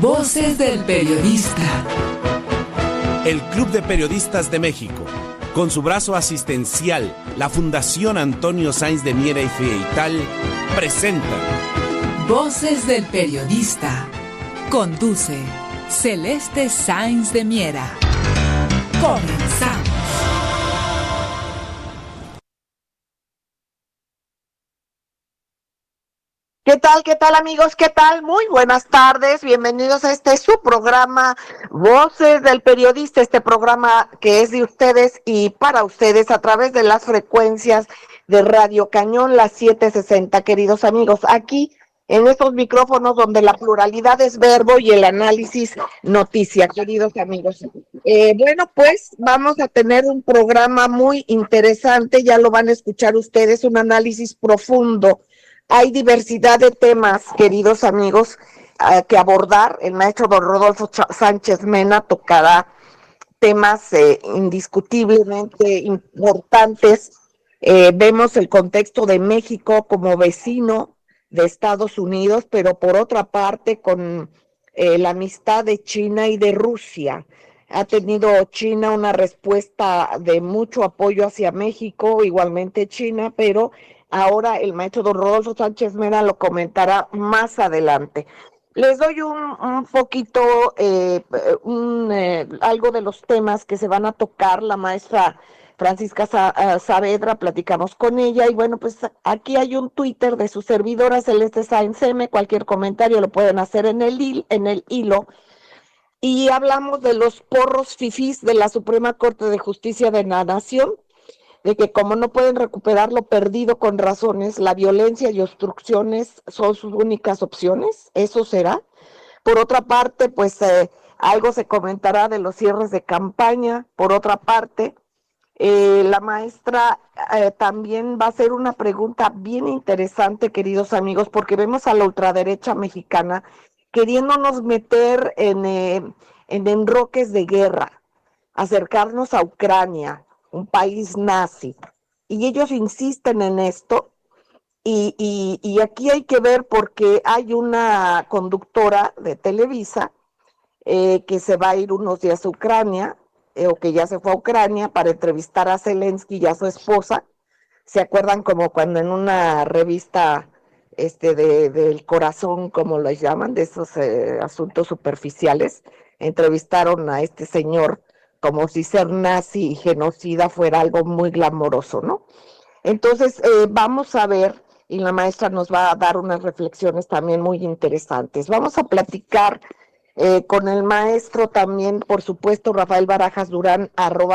Voces del Periodista. El Club de Periodistas de México, con su brazo asistencial, la Fundación Antonio Sáenz de Miera y Feital, presenta Voces del Periodista. Conduce Celeste Sáenz de Miera. Comenzamos. ¿Qué tal amigos? ¿Qué tal? Muy buenas tardes, bienvenidos a este su programa Voces del Periodista, este programa que es de ustedes y para ustedes a través de las frecuencias de Radio Cañón, las 760, queridos amigos, aquí en estos micrófonos donde la pluralidad es verbo y el análisis noticia, queridos amigos. Bueno, pues vamos a tener un programa muy interesante, ya lo van a escuchar ustedes, un análisis profundo. Hay diversidad de temas, queridos amigos, que abordar. El maestro don Rodolfo Sánchez Mena tocará temas indiscutiblemente importantes. Vemos el contexto de México como vecino de Estados Unidos, pero por otra parte con la amistad de China y de Rusia. Ha tenido China una respuesta de mucho apoyo hacia México, igualmente China, pero ahora el maestro don Rodolfo Sánchez Mena lo comentará más adelante. Les doy un poquito, algo de los temas que se van a tocar. La maestra Francisca Saavedra, platicamos con ella y bueno, pues aquí hay un Twitter de su servidora Celeste Sáenz M, cualquier comentario lo pueden hacer en el hilo. Y hablamos de los porros fifís de la Suprema Corte de Justicia de la Nación, de que como no pueden recuperar lo perdido con razones, la violencia y obstrucciones son sus únicas opciones. ¿Eso será? Por otra parte, pues algo se comentará de los cierres de campaña. Por otra parte, la maestra también va a hacer una pregunta bien interesante, queridos amigos, porque vemos a la ultraderecha mexicana queriéndonos meter en enroques de guerra, acercarnos a Ucrania, un país nazi, y ellos insisten en esto, y aquí hay que ver porque hay una conductora de Televisa que se va a ir unos días a Ucrania, o que ya se fue a Ucrania para entrevistar a Zelensky y a su esposa. ¿Se acuerdan como cuando en una revista del corazón, como lo llaman, de esos asuntos superficiales, entrevistaron a este señor como si ser nazi y genocida fuera algo muy glamoroso, ¿no? Entonces, vamos a ver, y la maestra nos va a dar unas reflexiones también muy interesantes. Vamos a platicar con el maestro también, por supuesto, Rafael Barajas Durán,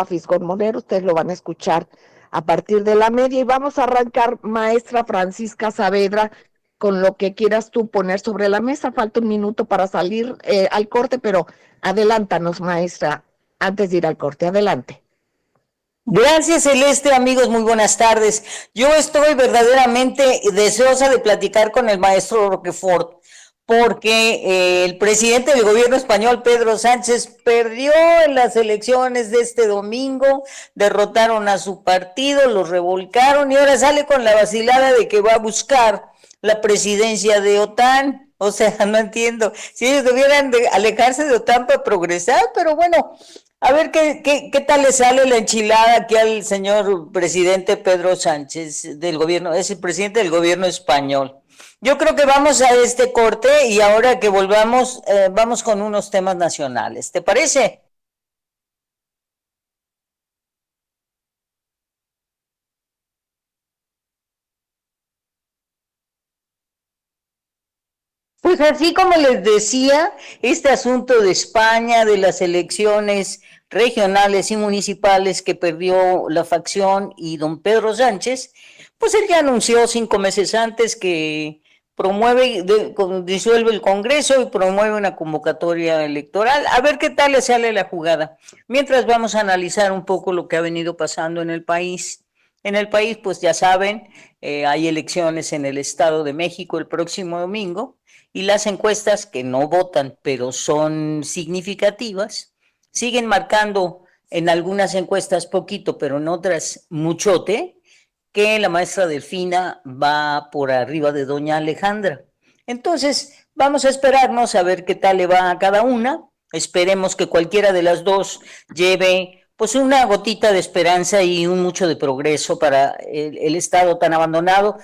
@Fisgón ustedes lo van a escuchar a partir de la media, y vamos a arrancar, maestra Francisca Saavedra, con lo que quieras tú poner sobre la mesa. Falta un minuto para salir al corte, pero adelántanos, maestra, antes de ir al corte, adelante. Gracias, Celeste, amigos, muy buenas tardes. Yo estoy verdaderamente deseosa de platicar con el maestro Roquefort, porque el presidente del gobierno español, Pedro Sánchez, perdió en las elecciones de este domingo, derrotaron a su partido, los revolcaron y ahora sale con la vacilada de que va a buscar la presidencia de OTAN. O sea, no entiendo. Si ellos debieran de alejarse de OTAN para progresar, pero bueno, a ver qué tal le sale la enchilada aquí al señor presidente Pedro Sánchez del gobierno, es el presidente del gobierno español. Yo creo que vamos a este corte y ahora que volvamos, vamos con unos temas nacionales. ¿Te parece? Pues así como les decía, este asunto de España, de las elecciones regionales y municipales que perdió la facción y don Pedro Sánchez, pues él ya anunció 5 meses antes que disuelve el Congreso y promueve una convocatoria electoral. A ver qué tal le sale la jugada. Mientras vamos a analizar un poco lo que ha venido pasando en el país. En el país, pues ya saben, hay elecciones en el Estado de México el próximo domingo y las encuestas que no votan, pero son significativas, siguen marcando en algunas encuestas poquito, pero en otras muchote, que la maestra Delfina va por arriba de doña Alejandra. Entonces, vamos a esperarnos a ver qué tal le va a cada una. Esperemos que cualquiera de las dos lleve pues una gotita de esperanza y un mucho de progreso para el Estado tan abandonado,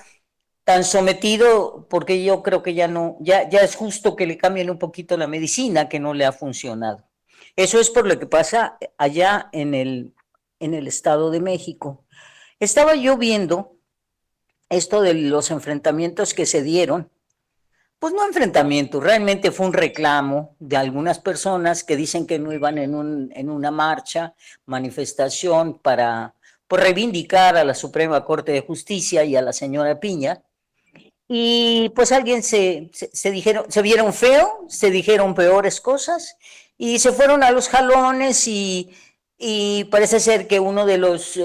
tan sometido, porque yo creo que ya no, ya es justo que le cambien un poquito la medicina que no le ha funcionado. Eso es por lo que pasa allá en el Estado de México. Estaba yo viendo esto de los enfrentamientos que se dieron. Pues no enfrentamiento, realmente fue un reclamo de algunas personas que dicen que no iban en una marcha, manifestación para por reivindicar a la Suprema Corte de Justicia y a la señora Piña. Y pues alguien se dijeron, se vieron feo, se dijeron peores cosas y se fueron a los jalones y parece ser que uno de los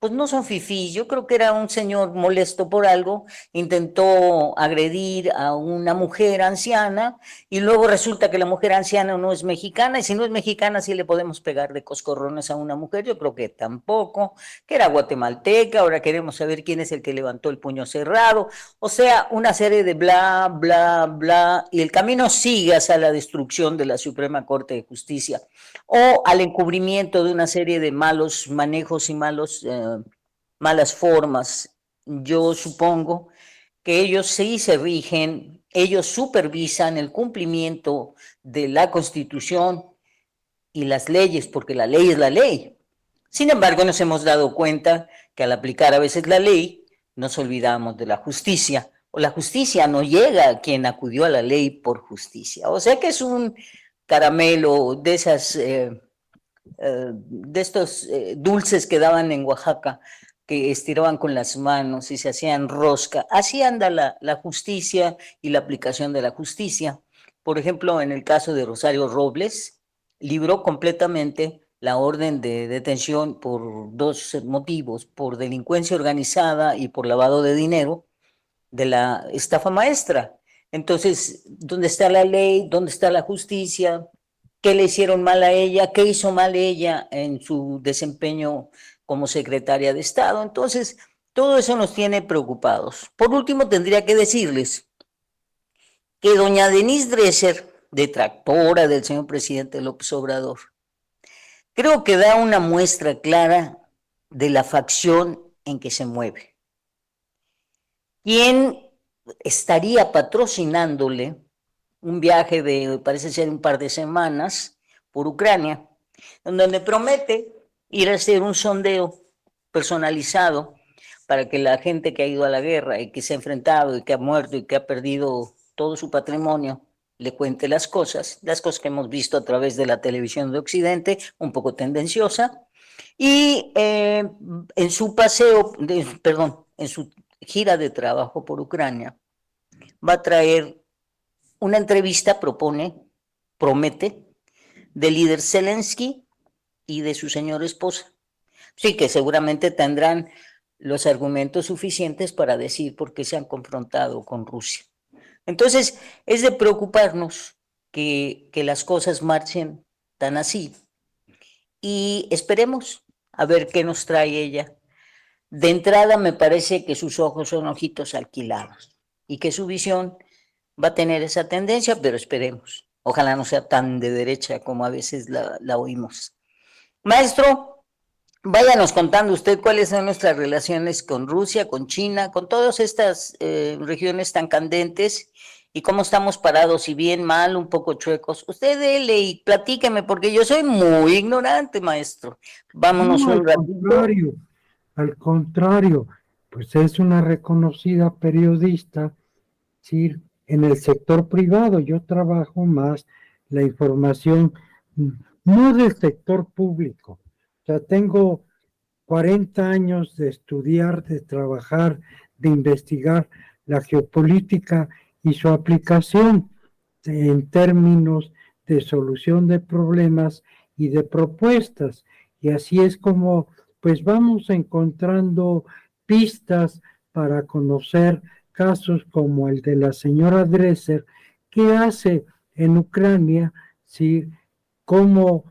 pues no son fifís, yo creo que era un señor molesto por algo, intentó agredir a una mujer anciana y luego resulta que la mujer anciana no es mexicana y si no es mexicana sí le podemos pegar de coscorrones a una mujer, yo creo que tampoco, que era guatemalteca, ahora queremos saber quién es el que levantó el puño cerrado, o sea, una serie de bla, bla, bla, y el camino sigue hacia la destrucción de la Suprema Corte de Justicia o al encubrimiento de una serie de malos manejos y malas formas. Yo supongo que ellos sí se rigen, ellos supervisan el cumplimiento de la Constitución y las leyes, porque la ley es la ley. Sin embargo, nos hemos dado cuenta que al aplicar a veces la ley, nos olvidamos de la justicia, o la justicia no llega a quien acudió a la ley por justicia. O sea que es un caramelo de esas de estos dulces que daban en Oaxaca, que estiraban con las manos y se hacían rosca. Así anda la justicia y la aplicación de la justicia. Por ejemplo, en el caso de Rosario Robles, libró completamente la orden de detención por dos motivos, por delincuencia organizada y por lavado de dinero de la estafa maestra. Entonces, ¿dónde está la ley? ¿Dónde está la justicia? ¿Qué le hicieron mal a ella? ¿Qué hizo mal ella en su desempeño como secretaria de Estado? Entonces, todo eso nos tiene preocupados. Por último, tendría que decirles que doña Denise Dresser, detractora del señor presidente López Obrador, creo que da una muestra clara de la facción en que se mueve. ¿Quién estaría patrocinándole un viaje de, parece ser un par de semanas, por Ucrania, en donde promete ir a hacer un sondeo personalizado para que la gente que ha ido a la guerra y que se ha enfrentado y que ha muerto y que ha perdido todo su patrimonio le cuente las cosas que hemos visto a través de la televisión de Occidente, un poco tendenciosa, y en su paseo, en su gira de trabajo por Ucrania, va a traer una entrevista, promete, del líder Zelensky y de su señora esposa. Sí, que seguramente tendrán los argumentos suficientes para decir por qué se han confrontado con Rusia. Entonces, es de preocuparnos que las cosas marchen tan así y esperemos a ver qué nos trae ella. De entrada, me parece que sus ojos son ojitos alquilados y que su visión va a tener esa tendencia, pero esperemos. Ojalá no sea tan de derecha como a veces la oímos. Maestro, váyanos contando usted cuáles son nuestras relaciones con Rusia, con China, con todas estas regiones tan candentes y cómo estamos parados, si bien mal, un poco chuecos. Usted dele y platíqueme, porque yo soy muy ignorante, maestro. Vámonos No, un ratito. al contrario, pues es una reconocida periodista, sí, en el sector privado. Yo trabajo más la información, no del sector público. O sea, tengo 40 años de estudiar, de trabajar, de investigar la geopolítica y su aplicación en términos de solución de problemas y de propuestas. Y así es como pues vamos encontrando pistas para conocer casos como el de la señora Dresser, qué hace en Ucrania, ¿sí? cómo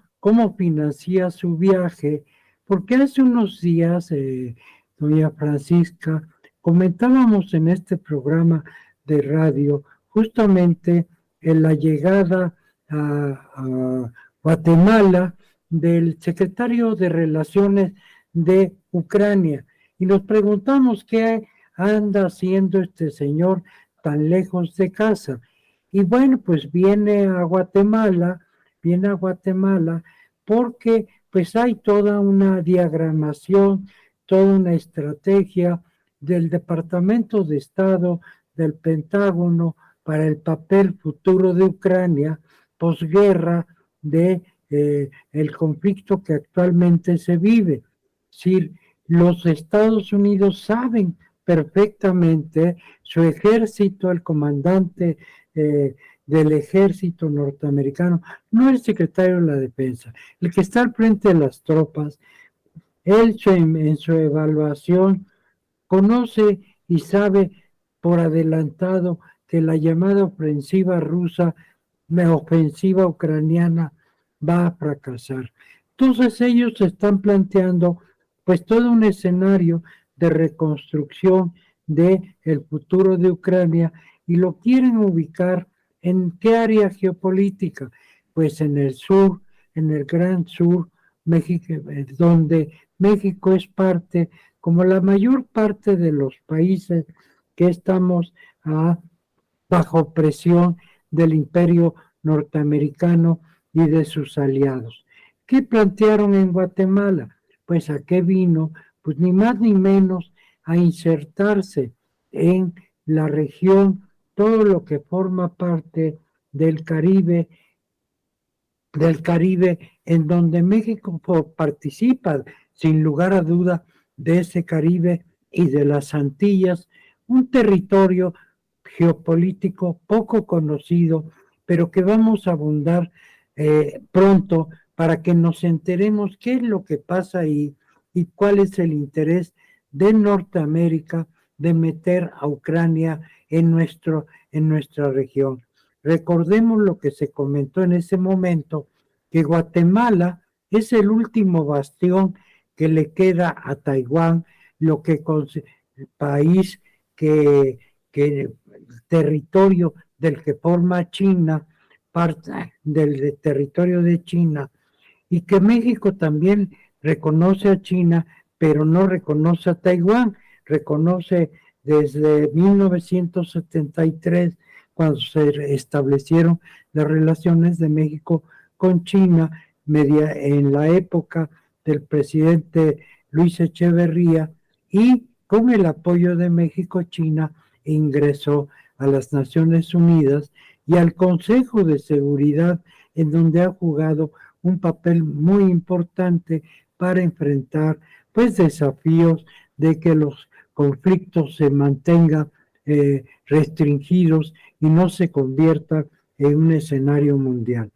financia su viaje, porque hace unos días, doña Francisca, comentábamos en este programa de radio justamente en la llegada a Guatemala del secretario de Relaciones de Ucrania. Y nos preguntamos qué anda haciendo este señor tan lejos de casa. Y bueno, pues viene a Guatemala porque pues hay toda una diagramación, toda una estrategia del Departamento de Estado, del Pentágono, para el papel futuro de Ucrania, posguerra de el conflicto que actualmente se vive. Si los Estados Unidos saben perfectamente, su ejército, el comandante del ejército norteamericano, no el secretario de la defensa, el que está al frente de las tropas, él en su evaluación conoce y sabe por adelantado que la llamada ofensiva rusa, la ofensiva ucraniana, va a fracasar. Entonces ellos están planteando pues todo un escenario de reconstrucción de el futuro de Ucrania y lo quieren ubicar en qué área geopolítica, pues en el sur, en el Gran Sur, México, donde México es parte, como la mayor parte de los países que estamos bajo presión del imperio norteamericano y de sus aliados. ¿Qué plantearon en Guatemala? Pues a qué vino, pues ni más ni menos a insertarse en la región, todo lo que forma parte del Caribe, en donde México participa sin lugar a duda de ese Caribe y de las Antillas, un territorio geopolítico poco conocido, pero que vamos a abundar pronto para que nos enteremos qué es lo que pasa ahí y cuál es el interés de Norteamérica de meter a Ucrania en nuestra región. Recordemos lo que se comentó en ese momento, que Guatemala es el último bastión que le queda a Taiwán, lo que el país que territorio del que forma China, parte del territorio de China, y que México también reconoce a China, pero no reconoce a Taiwán, reconoce desde 1973, cuando se establecieron las relaciones de México con China, en la época del presidente Luis Echeverría, y con el apoyo de México, China ingresó a las Naciones Unidas y al Consejo de Seguridad, en donde ha jugado un papel muy importante para enfrentar pues desafíos de que los conflictos se mantengan restringidos y no se conviertan en un escenario mundial.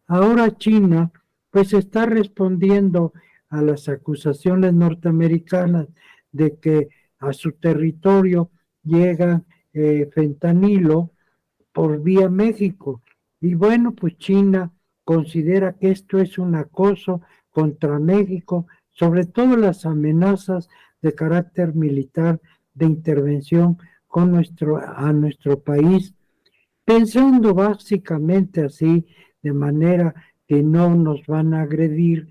Ahora China pues está respondiendo a las acusaciones norteamericanas de que a su territorio llega fentanilo por vía México. Y bueno, pues China considera que esto es un acoso contra México, sobre todo las amenazas de carácter militar de intervención a nuestro país, pensando básicamente así, de manera que no nos van a agredir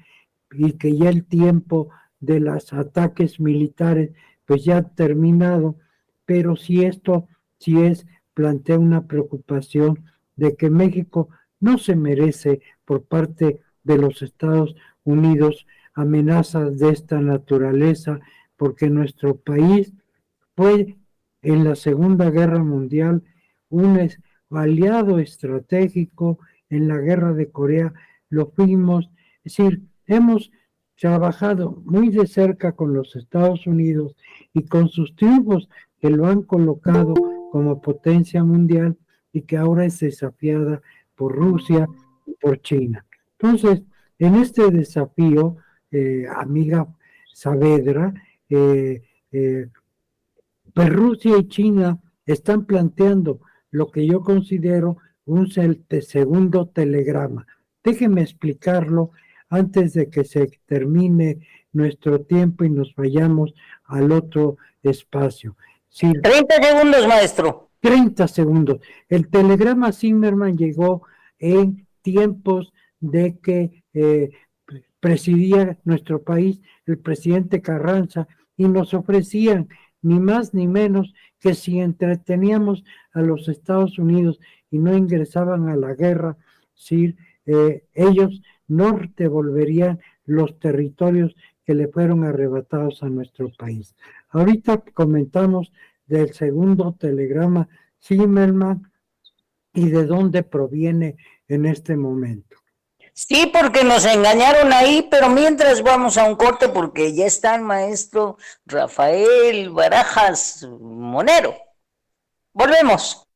y que ya el tiempo de los ataques militares pues ya ha terminado, pero si plantea una preocupación de que México no se merece por parte de los Estados Unidos amenazas de esta naturaleza, porque nuestro país fue en la Segunda Guerra Mundial un aliado estratégico, en la Guerra de Corea lo fuimos, es decir, hemos trabajado muy de cerca con los Estados Unidos y con sus triunfos que lo han colocado como potencia mundial y que ahora es desafiada por Rusia y por China. Entonces, en este desafío, amiga Saavedra, pues Rusia y China están planteando lo que yo considero un segundo telegrama. Déjeme explicarlo antes de que se termine nuestro tiempo y nos vayamos al otro espacio. 30 segundos, maestro. 30 segundos. El telegrama Zimmerman llegó en tiempos de que presidía nuestro país el presidente Carranza y nos ofrecían ni más ni menos que si entreteníamos a los Estados Unidos y no ingresaban a la guerra, ¿sí? Ellos no devolverían los territorios que le fueron arrebatados a nuestro país. Ahorita comentamos del segundo telegrama Zimmerman y de dónde proviene en este momento. Sí, porque nos engañaron ahí, pero mientras vamos a un corte porque ya está el maestro Rafael Barajas Monero. Volvemos.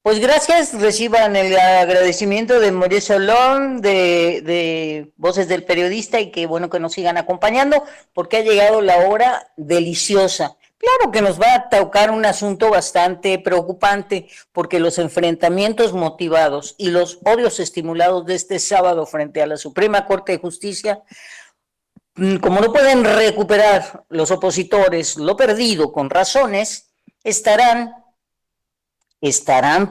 Pues gracias, reciban el agradecimiento de Mauricio Solón, de Voces del Periodista, y que bueno que nos sigan acompañando, porque ha llegado la hora deliciosa. Claro que nos va a tocar un asunto bastante preocupante, porque los enfrentamientos motivados y los odios estimulados de este sábado frente a la Suprema Corte de Justicia, como no pueden recuperar los opositores lo perdido con razones, estarán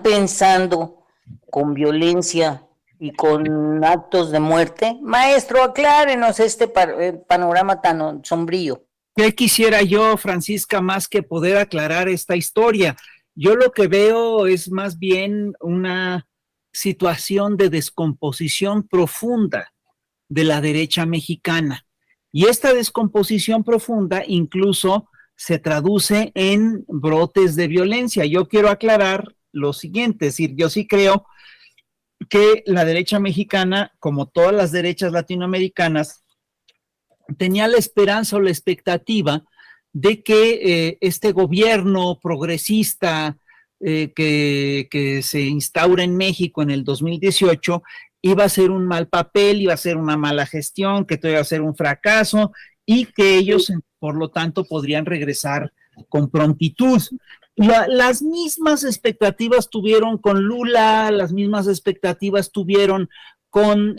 pensando con violencia y con actos de muerte. Maestro, aclárenos este panorama tan sombrío. ¿Qué quisiera yo, Francisca, más que poder aclarar esta historia? Yo lo que veo es más bien una situación de descomposición profunda de la derecha mexicana. Y esta descomposición profunda incluso se traduce en brotes de violencia. Yo quiero aclarar lo siguiente, es decir, yo sí creo que la derecha mexicana, como todas las derechas latinoamericanas, tenía la esperanza o la expectativa de que este gobierno progresista que se instaura en México en el 2018 iba a ser un mal papel, iba a ser una mala gestión, que todo iba a ser un fracaso y que ellos, por lo tanto, podrían regresar con prontitud. Las mismas expectativas tuvieron con Lula, las mismas expectativas tuvieron con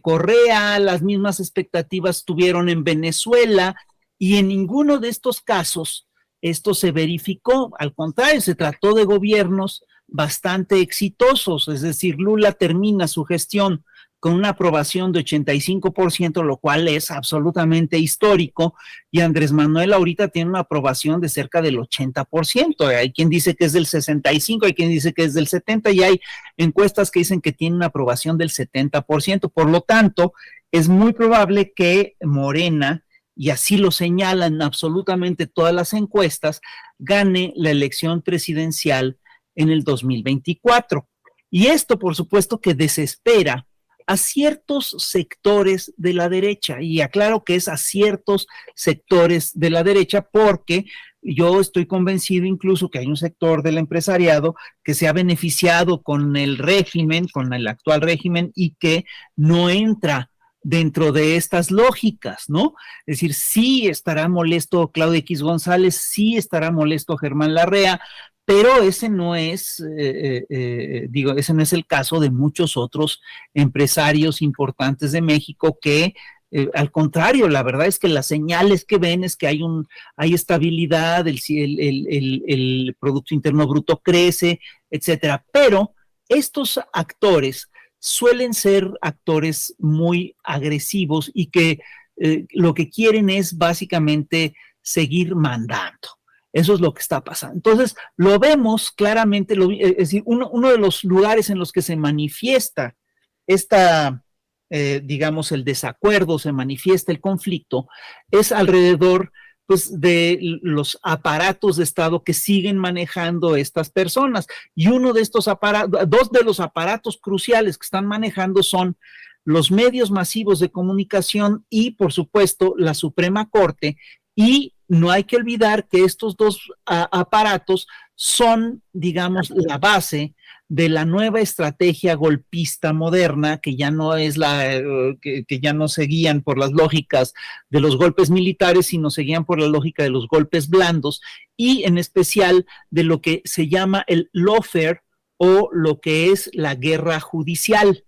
Correa, las mismas expectativas tuvieron en Venezuela, y en ninguno de estos casos esto se verificó. Al contrario, se trató de gobiernos bastante exitosos, es decir, Lula termina su gestión con una aprobación de 85%, lo cual es absolutamente histórico, y Andrés Manuel ahorita tiene una aprobación de cerca del 80%, hay quien dice que es del 65%, hay quien dice que es del 70%, y hay encuestas que dicen que tiene una aprobación del 70%, por lo tanto, es muy probable que Morena, y así lo señalan absolutamente todas las encuestas, gane la elección presidencial en el 2024. Y esto, por supuesto, que desespera a ciertos sectores de la derecha, y aclaro que es a ciertos sectores de la derecha, porque yo estoy convencido incluso que hay un sector del empresariado que se ha beneficiado con el régimen, con el actual régimen, y que no entra dentro de estas lógicas, ¿no? Es decir, sí estará molesto Claudio X González, sí estará molesto Germán Larrea, pero ese no es, ese no es el caso de muchos otros empresarios importantes de México que, al contrario, la verdad es que las señales que ven es que hay estabilidad, el Producto Interno Bruto crece, etcétera. Pero estos actores suelen ser actores muy agresivos y que lo que quieren es básicamente seguir mandando. Eso es lo que está pasando. Entonces, lo vemos claramente, es decir, uno de los lugares en los que se manifiesta digamos, el desacuerdo, se manifiesta el conflicto, es alrededor, pues, de los aparatos de Estado que siguen manejando estas personas. Y uno de estos aparatos, dos de los aparatos cruciales que están manejando son los medios masivos de comunicación y, por supuesto, la Suprema Corte. Y no hay que olvidar que estos dos aparatos son, digamos, la base de la nueva estrategia golpista moderna, que ya no es que ya no se guían por las lógicas de los golpes militares, sino se guían por la lógica de los golpes blandos, y en especial de lo que se llama el lawfare, o lo que es la guerra judicial.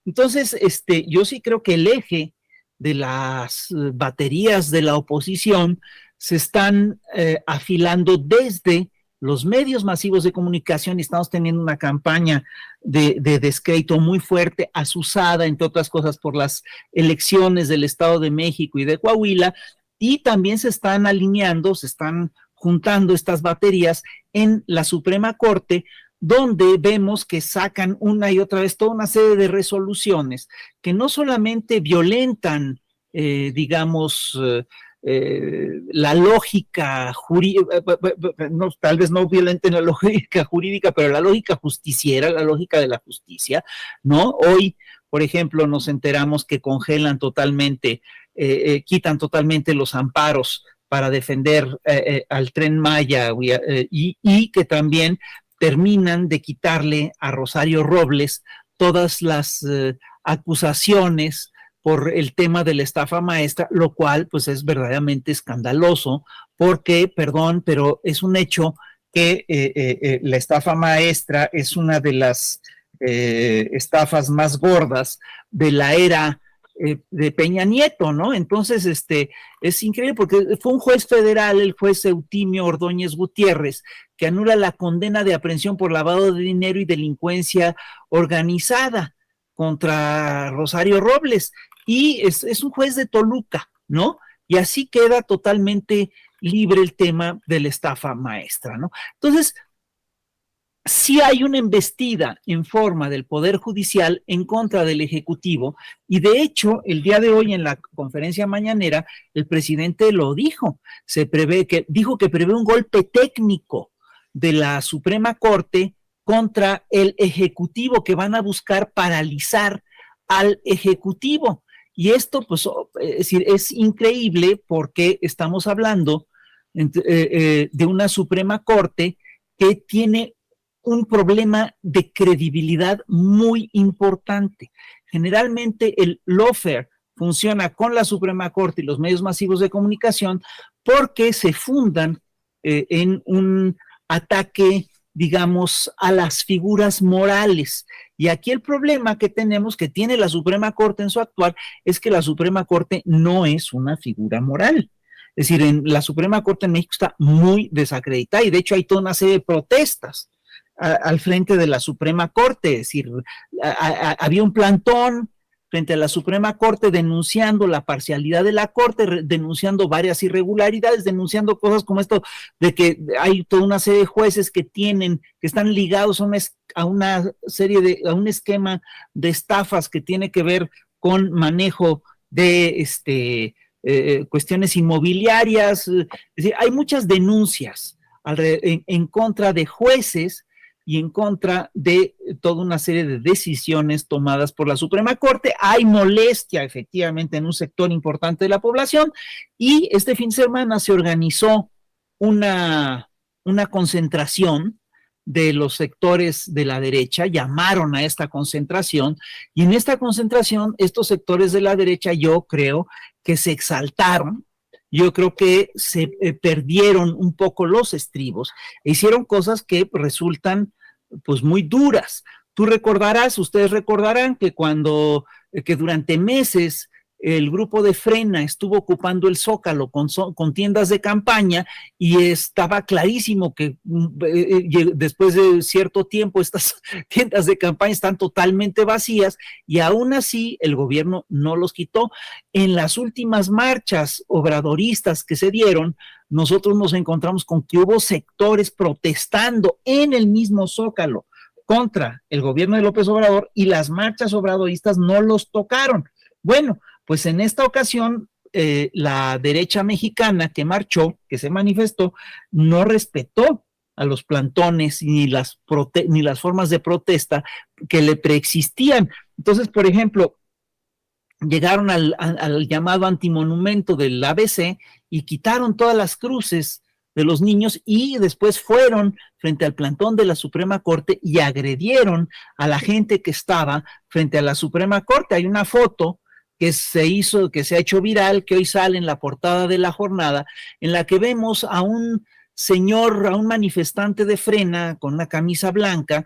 Entonces, yo sí creo que el eje de las baterías de la oposición se están afilando desde los medios masivos de comunicación y estamos teniendo una campaña de descrédito muy fuerte, azuzada, entre otras cosas, por las elecciones del Estado de México y de Coahuila, y también se están alineando, se están juntando estas baterías en la Suprema Corte, donde vemos que sacan una y otra vez toda una serie de resoluciones que no solamente violentan, digamos, la lógica jurídica, no, tal vez no violenten la lógica jurídica, pero la lógica justiciera, la lógica de la justicia, ¿no? Hoy, por ejemplo, nos enteramos que congelan totalmente, quitan totalmente los amparos para defender al Tren Maya y que también terminan de quitarle a Rosario Robles todas las acusaciones por el tema de la estafa maestra, lo cual pues es verdaderamente escandaloso, porque, perdón, pero es un hecho que la estafa maestra es una de las estafas más gordas de la era de Peña Nieto, ¿no? Entonces, es increíble porque fue un juez federal, el juez Eutimio Ordóñez Gutiérrez, que anula la condena de aprehensión por lavado de dinero y delincuencia organizada contra Rosario Robles, y es un juez de Toluca, ¿no? Y así queda totalmente libre el tema de la estafa maestra, ¿no? Entonces, sí hay una embestida en forma del Poder Judicial en contra del Ejecutivo, y de hecho, el día de hoy en la conferencia mañanera, el presidente lo dijo, dijo que prevé un golpe técnico de la Suprema Corte contra el Ejecutivo, que van a buscar paralizar al Ejecutivo. Y esto, pues, es decir, es increíble porque estamos hablando de una Suprema Corte que tiene un problema de credibilidad muy importante. Generalmente el lawfare funciona con la Suprema Corte y los medios masivos de comunicación porque se fundan en un ataque, digamos, a las figuras morales. Y aquí el problema que tenemos, que tiene la Suprema Corte en su actuar, es que la Suprema Corte no es una figura moral. Es decir, la Suprema Corte en México está muy desacreditada y de hecho hay toda una serie de protestas al frente de la Suprema Corte. Es decir, había un plantón frente a la Suprema Corte denunciando la parcialidad de la Corte, denunciando varias irregularidades, denunciando cosas como esto de que hay toda una serie de jueces que están ligados a una serie a un esquema de estafas que tiene que ver con manejo de cuestiones inmobiliarias. Es decir, hay muchas denuncias en contra de jueces y en contra de toda una serie de decisiones tomadas por la Suprema Corte. Hay molestia, efectivamente, en un sector importante de la población, y este fin de semana se organizó una concentración de los sectores de la derecha, llamaron a esta concentración, y en esta concentración estos sectores de la derecha yo creo que se exaltaron. Yo creo que se perdieron un poco los estribos e hicieron cosas que resultan pues muy duras. Ustedes recordarán que que durante meses el grupo de Frena estuvo ocupando el Zócalo con tiendas de campaña, y estaba clarísimo que después de cierto tiempo estas tiendas de campaña están totalmente vacías, y aún así el gobierno no los quitó. En las últimas marchas obradoristas que se dieron, nosotros nos encontramos con que hubo sectores protestando en el mismo Zócalo contra el gobierno de López Obrador, y las marchas obradoristas no los tocaron. Bueno, pues en esta ocasión la derecha mexicana que marchó, que se manifestó, no respetó a los plantones ni las formas de protesta que le preexistían. Entonces, por ejemplo, llegaron al llamado antimonumento del ABC y quitaron todas las cruces de los niños, y después fueron frente al plantón de la Suprema Corte y agredieron a la gente que estaba frente a la Suprema Corte. Hay una foto que se ha hecho viral, que hoy sale en la portada de La Jornada, en la que vemos a un señor, a un manifestante de Frena con una camisa blanca,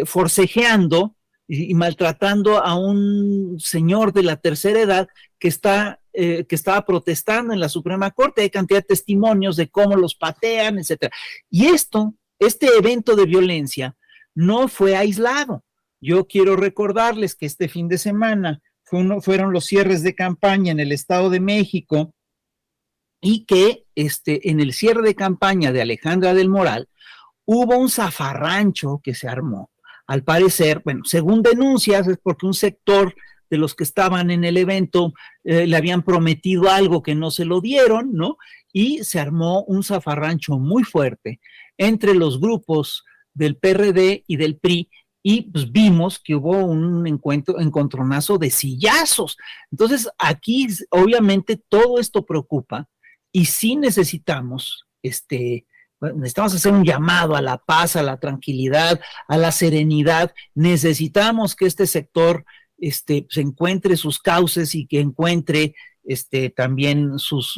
forcejeando, y maltratando a un señor de la tercera edad que estaba protestando en la Suprema Corte. Hay cantidad de testimonios de cómo los patean, etcétera. Y este evento de violencia no fue aislado. Yo quiero recordarles que este fin de semana fueron los cierres de campaña en el Estado de México, y que en el cierre de campaña de Alejandra del Moral hubo un zafarrancho que se armó. Al parecer, bueno, según denuncias, es porque un sector de los que estaban en el evento le habían prometido algo que no se lo dieron, ¿no? Y se armó un zafarrancho muy fuerte entre los grupos del PRD y del PRI, y pues vimos que hubo un encontronazo de sillazos. Entonces, aquí obviamente todo esto preocupa, y sí necesitamos hacer un llamado a la paz, a la tranquilidad, a la serenidad. Necesitamos que este sector se encuentre sus cauces y que encuentre también sus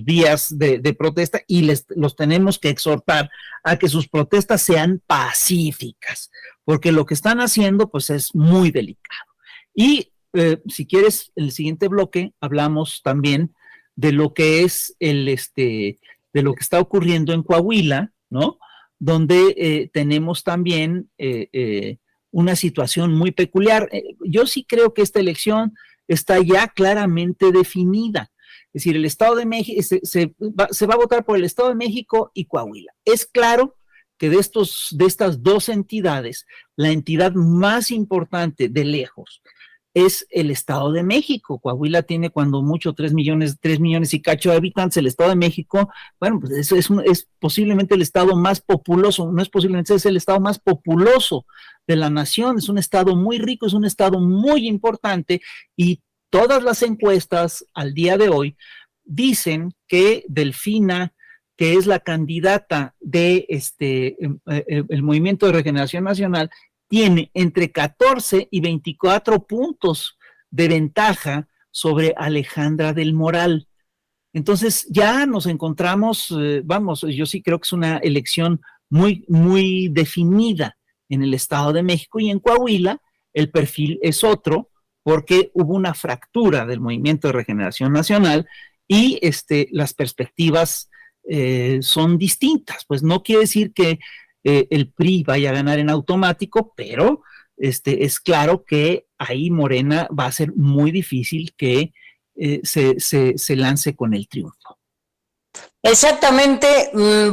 vías de protesta, y los tenemos que exhortar a que sus protestas sean pacíficas, porque lo que están haciendo pues es muy delicado. Y si quieres, en el siguiente bloque hablamos también de lo que es de lo que está ocurriendo en Coahuila, ¿no? Donde tenemos también una situación muy peculiar. Yo sí creo que esta elección está ya claramente definida. Es decir, el Estado de México, se va a votar por el Estado de México y Coahuila. Es claro que de estas dos entidades, la entidad más importante de lejos es el Estado de México. Coahuila tiene cuando mucho 3 millones y cacho de habitantes. El Estado de México, bueno, pues eso es posiblemente el estado más populoso, no es posiblemente, es el estado más populoso de la nación. Es un estado muy rico, es un estado muy importante, y todas las encuestas al día de hoy dicen que Delfina, que es la candidata de el Movimiento de Regeneración Nacional, tiene entre 14 y 24 puntos de ventaja sobre Alejandra del Moral. Entonces ya nos encontramos, yo sí creo que es una elección muy, muy definida en el Estado de México, y en Coahuila el perfil es otro, porque hubo una fractura del Movimiento de Regeneración Nacional, y las perspectivas son distintas. Pues no quiere decir que el PRI vaya a ganar en automático, pero es claro que ahí Morena va a ser muy difícil que se lance con el triunfo. Exactamente.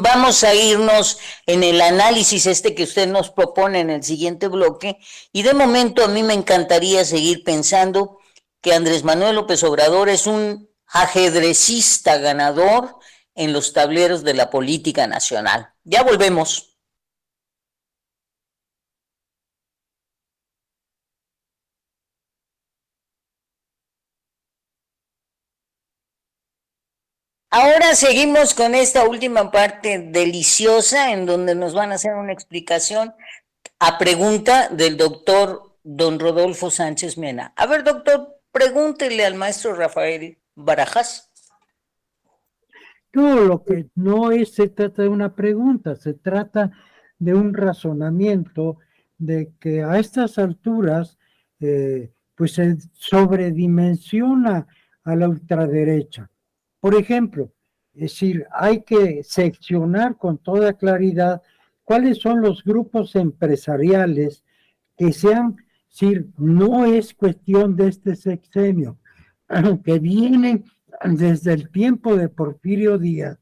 Vamos a irnos en el análisis que usted nos propone en el siguiente bloque, y de momento a mí me encantaría seguir pensando que Andrés Manuel López Obrador es un ajedrecista ganador en los tableros de la política nacional. Ya volvemos. Ahora seguimos con esta última parte deliciosa, en donde nos van a hacer una explicación a pregunta del doctor don Rodolfo Sánchez Mena. A ver, doctor, pregúntele al maestro Rafael Barajas. No, lo que no se trata de una pregunta, se trata de un razonamiento de que a estas alturas pues se sobredimensiona a la ultraderecha. Por ejemplo, es decir, hay que seccionar con toda claridad cuáles son los grupos empresariales que sean, es decir, no es cuestión de este sexenio, que vienen desde el tiempo de Porfirio Díaz,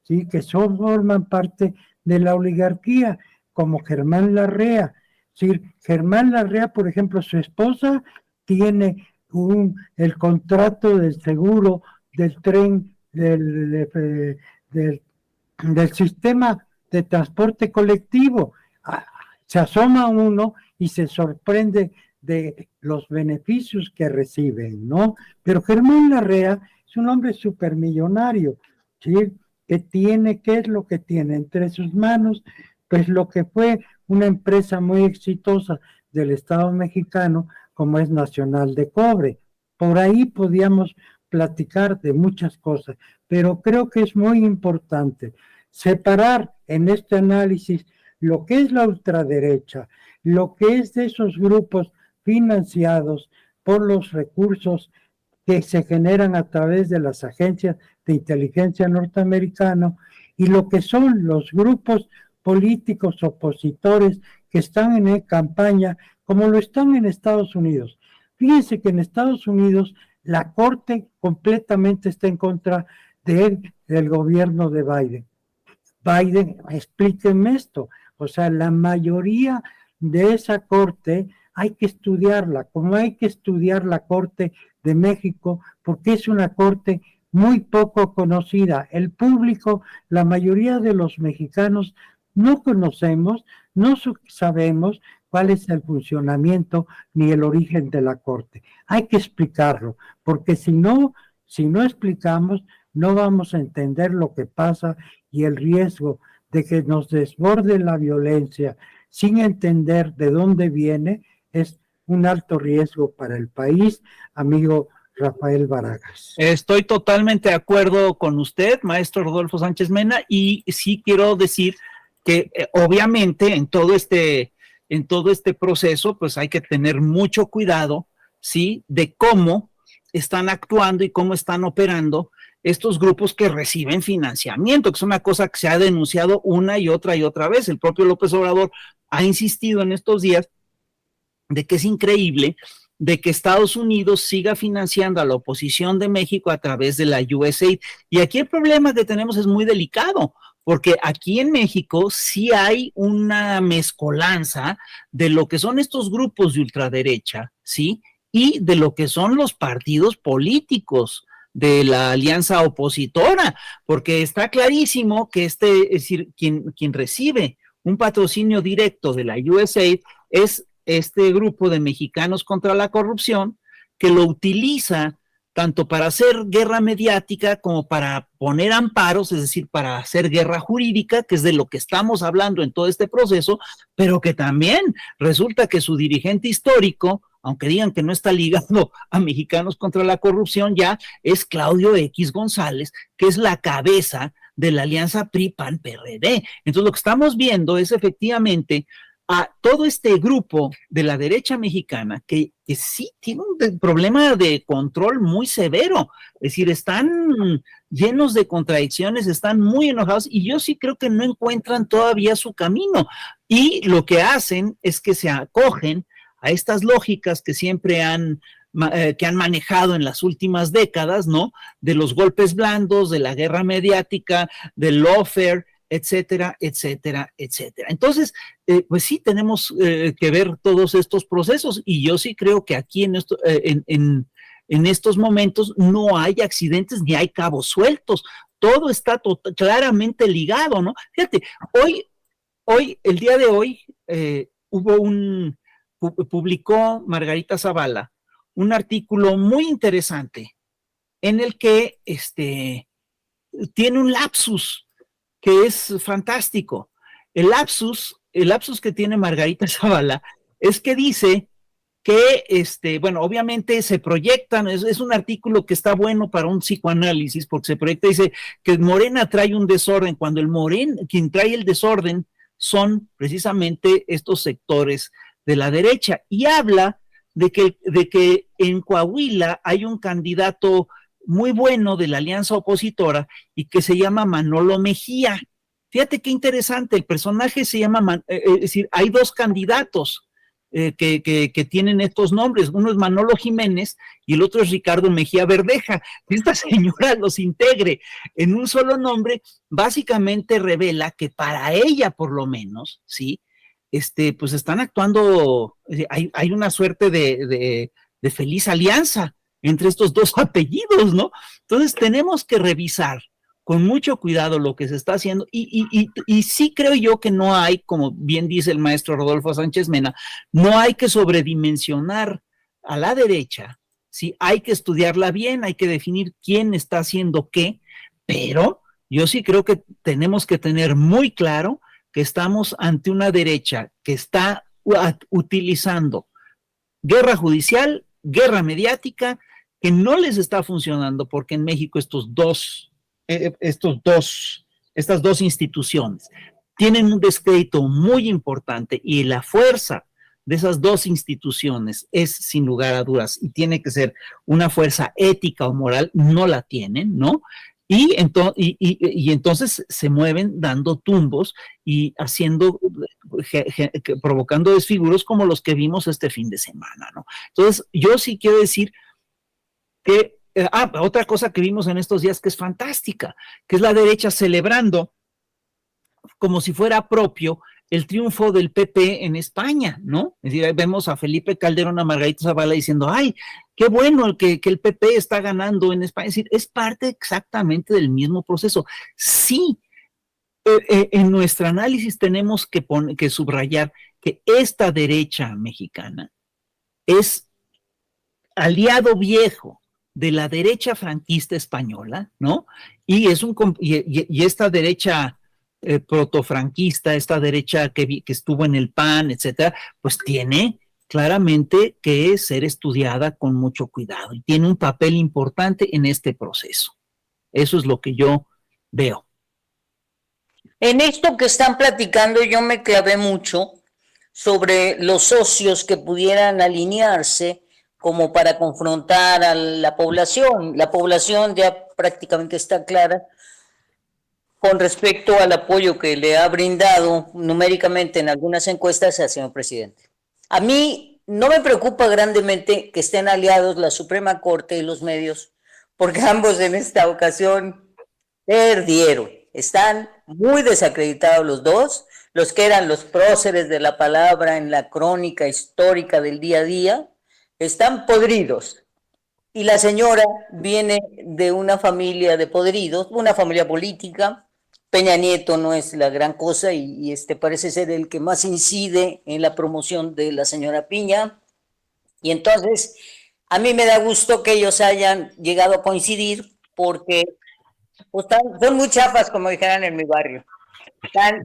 ¿sí? Que forman parte de la oligarquía, como Germán Larrea. ¿Sí? Germán Larrea, por ejemplo, su esposa tiene el contrato del seguro del tren, del sistema de transporte colectivo. Se asoma uno y se sorprende de los beneficios que reciben, ¿no? Pero Germán Larrea es un hombre supermillonario, ¿sí? ¿Qué es lo que tiene entre sus manos? Pues lo que fue una empresa muy exitosa del Estado mexicano, como es Nacional de Cobre. Por ahí podíamos platicar de muchas cosas, pero creo que es muy importante separar en este análisis lo que es la ultraderecha, lo que es de esos grupos financiados por los recursos que se generan a través de las agencias de inteligencia norteamericanos y lo que son los grupos políticos opositores que están en campaña, como lo están en Estados Unidos. Fíjense que en Estados Unidos la Corte completamente está en contra del gobierno de Biden. Biden, explíquenme esto, o sea, la mayoría de esa Corte hay que estudiarla, como hay que estudiar la Corte de México, porque es una Corte muy poco conocida. El público, la mayoría de los mexicanos no conocemos, no sabemos cuál es el funcionamiento ni el origen de la Corte. Hay que explicarlo, porque si no explicamos, no vamos a entender lo que pasa y el riesgo de que nos desborde la violencia sin entender de dónde viene es un alto riesgo para el país, amigo Rafael Barajas. Estoy totalmente de acuerdo con usted, maestro Rodolfo Sánchez Mena, y sí quiero decir que obviamente en todo este proceso, pues hay que tener mucho cuidado, ¿sí?, de cómo están actuando y cómo están operando estos grupos que reciben financiamiento, que es una cosa que se ha denunciado una y otra vez. El propio López Obrador ha insistido en estos días de que es increíble de que Estados Unidos siga financiando a la oposición de México a través de la USAID. Y aquí el problema que tenemos es muy delicado, porque aquí en México sí hay una mezcolanza de lo que son estos grupos de ultraderecha, ¿sí?, y de lo que son los partidos políticos de la alianza opositora, porque está clarísimo que es decir, quien recibe un patrocinio directo de la USAID es este grupo de Mexicanos contra la Corrupción, que lo utiliza tanto para hacer guerra mediática como para poner amparos, es decir, para hacer guerra jurídica, que es de lo que estamos hablando en todo este proceso, pero que también resulta que su dirigente histórico, aunque digan que no está ligado a Mexicanos contra la Corrupción, ya es Claudio X González, que es la cabeza de la alianza PRI-PAN-PRD. Entonces lo que estamos viendo es efectivamente a todo este grupo de la derecha mexicana que sí tiene un problema de control muy severo, es decir, están llenos de contradicciones, están muy enojados y yo sí creo que no encuentran todavía su camino y lo que hacen es que se acogen a estas lógicas que siempre han manejado en las últimas décadas, ¿no?, de los golpes blandos, de la guerra mediática, del lawfare, etcétera, etcétera, etcétera. Entonces, pues sí, tenemos que ver todos estos procesos y yo sí creo que aquí en estos momentos no hay accidentes ni hay cabos sueltos, todo está claramente ligado, ¿no? Fíjate, el día de hoy, publicó Margarita Zavala un artículo muy interesante en el que tiene un lapsus que es fantástico. El lapsus que tiene Margarita Zavala es que dice que, bueno, obviamente se proyectan, es un artículo que está bueno para un psicoanálisis, porque se proyecta, dice que Morena trae un desorden, cuando quien trae el desorden son precisamente estos sectores de la derecha, y habla de que en Coahuila hay un candidato muy bueno de la alianza opositora y que se llama Manolo Mejía. Fíjate qué interesante, el personaje se llama, es decir, hay dos candidatos que tienen estos nombres, uno es Manolo Jiménez y el otro es Ricardo Mejía Verdeja. Esta señora los integre en un solo nombre, básicamente revela que para ella por lo menos, ¿sí?, pues están actuando, hay una suerte de feliz alianza entre estos dos apellidos, ¿no? Entonces tenemos que revisar con mucho cuidado lo que se está haciendo y sí creo yo que no hay, como bien dice el maestro Rodolfo Sánchez Mena, no hay que sobredimensionar a la derecha, sí, hay que estudiarla bien, hay que definir quién está haciendo qué, pero yo sí creo que tenemos que tener muy claro que estamos ante una derecha que está utilizando guerra judicial, guerra mediática, que no les está funcionando porque en México estas dos instituciones, tienen un descrédito muy importante y la fuerza de esas dos instituciones es sin lugar a dudas y tiene que ser una fuerza ética o moral, no la tienen, ¿no? Y entonces se mueven dando tumbos y haciendo, provocando desfiguros como los que vimos este fin de semana, ¿no? Entonces, yo sí quiero decir que, otra cosa que vimos en estos días que es fantástica, que es la derecha celebrando como si fuera propio el triunfo del PP en España, ¿no? Es decir, vemos a Felipe Calderón, a Margarita Zavala diciendo, ay, qué bueno que el PP está ganando en España. Es decir, es parte exactamente del mismo proceso. Sí, en nuestro análisis tenemos que subrayar que esta derecha mexicana es aliado viejo de la derecha franquista española, ¿no? Y esta derecha protofranquista, esta derecha que estuvo en el PAN, etcétera, pues tiene claramente que ser estudiada con mucho cuidado y tiene un papel importante en este proceso. Eso es lo que yo veo. En esto que están platicando, yo me clavé mucho sobre los socios que pudieran alinearse como para confrontar a la población. La población ya prácticamente está clara con respecto al apoyo que le ha brindado numéricamente en algunas encuestas al señor presidente. A mí no me preocupa grandemente que estén aliados la Suprema Corte y los medios, porque ambos en esta ocasión perdieron. Están muy desacreditados los dos, los que eran los próceres de la palabra en la crónica histórica del día a día, están podridos. Y la señora viene de una familia de podridos, una familia política. Peña Nieto no es la gran cosa y parece ser el que más incide en la promoción de la señora Piña. Y entonces, a mí me da gusto que ellos hayan llegado a coincidir porque pues, son muy chafas, como dijeran en mi barrio. Están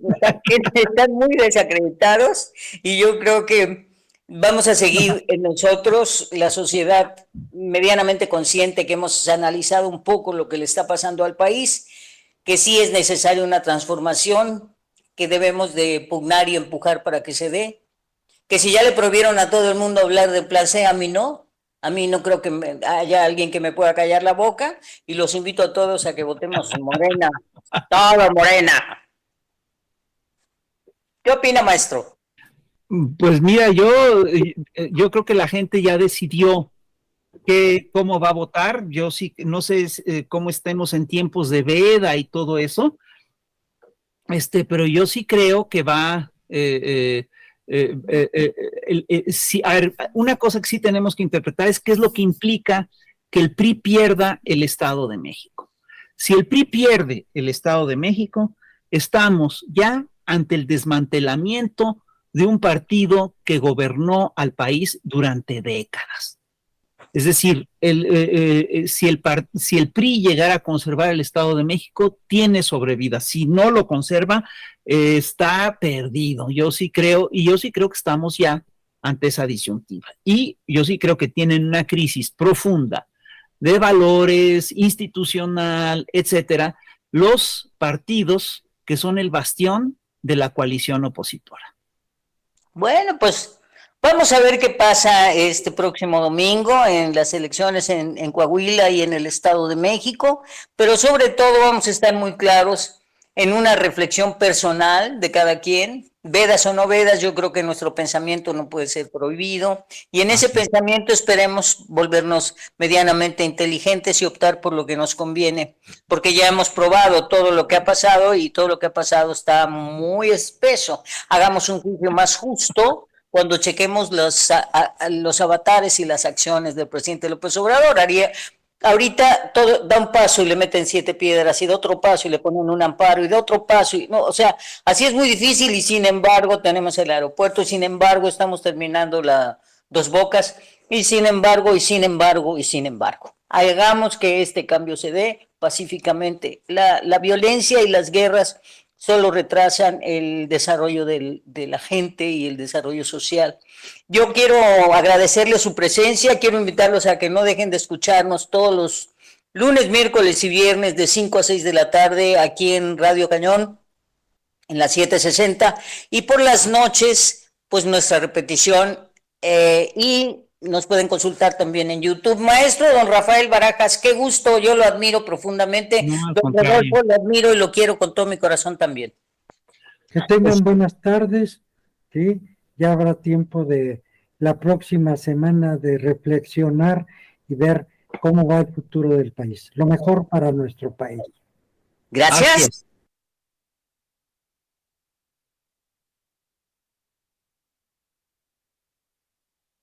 muy desacreditados y yo creo que vamos a seguir en nosotros, la sociedad medianamente consciente que hemos analizado un poco lo que le está pasando al país, que sí es necesaria una transformación, que debemos de pugnar y empujar para que se dé, que si ya le prohibieron a todo el mundo hablar de Placé, a mí no creo que haya alguien que me pueda callar la boca, y los invito a todos a que votemos Morena, todo Morena. ¿Qué opina, maestro? Pues mira, yo creo que la gente ya decidió cómo va a votar. Yo sí, no sé cómo estemos en tiempos de veda y todo eso, pero yo sí creo que va. A ver, una cosa que sí tenemos que interpretar es qué es lo que implica que el PRI pierda el Estado de México. Si el PRI pierde el Estado de México, estamos ya ante el desmantelamiento de un partido que gobernó al país durante décadas. Es decir, si el PRI llegara a conservar el Estado de México, tiene sobrevida. Si no lo conserva, está perdido. Yo sí creo que estamos ya ante esa disyuntiva. Y yo sí creo que tienen una crisis profunda de valores, institucional, etcétera, los partidos que son el bastión de la coalición opositora. Bueno, pues vamos a ver qué pasa este próximo domingo en las elecciones en Coahuila y en el Estado de México, pero sobre todo vamos a estar muy claros en una reflexión personal de cada quien, vedas o no vedas. Yo creo que nuestro pensamiento no puede ser prohibido, y en ese pensamiento esperemos volvernos medianamente inteligentes y optar por lo que nos conviene, porque ya hemos probado todo lo que ha pasado y todo lo que ha pasado está muy espeso. Hagamos un juicio más justo cuando chequemos los avatares y las acciones del presidente López Obrador. Ahorita todo da un paso y le meten 7 piedras, y da otro paso y le ponen un amparo, y da otro paso, o sea, así es muy difícil, y sin embargo tenemos el aeropuerto, y sin embargo estamos terminando Dos Bocas, y sin embargo, hagamos que este cambio se dé pacíficamente. La violencia y las guerras solo retrasan el desarrollo de la gente y el desarrollo social. Yo quiero agradecerles su presencia, quiero invitarlos a que no dejen de escucharnos todos los lunes, miércoles y viernes de 5 a 6 de la tarde aquí en Radio Cañón, en las 7:60, y por las noches, pues nuestra repetición, y nos pueden consultar también en YouTube. Maestro don Rafael Barajas, qué gusto, yo lo admiro profundamente. No, al Don contrario. Rodolfo, lo admiro y lo quiero con todo mi corazón también. Que tengan buenas tardes, ¿sí? Ya habrá tiempo de la próxima semana de reflexionar y ver cómo va el futuro del país. Lo mejor para nuestro país. Gracias. Así es.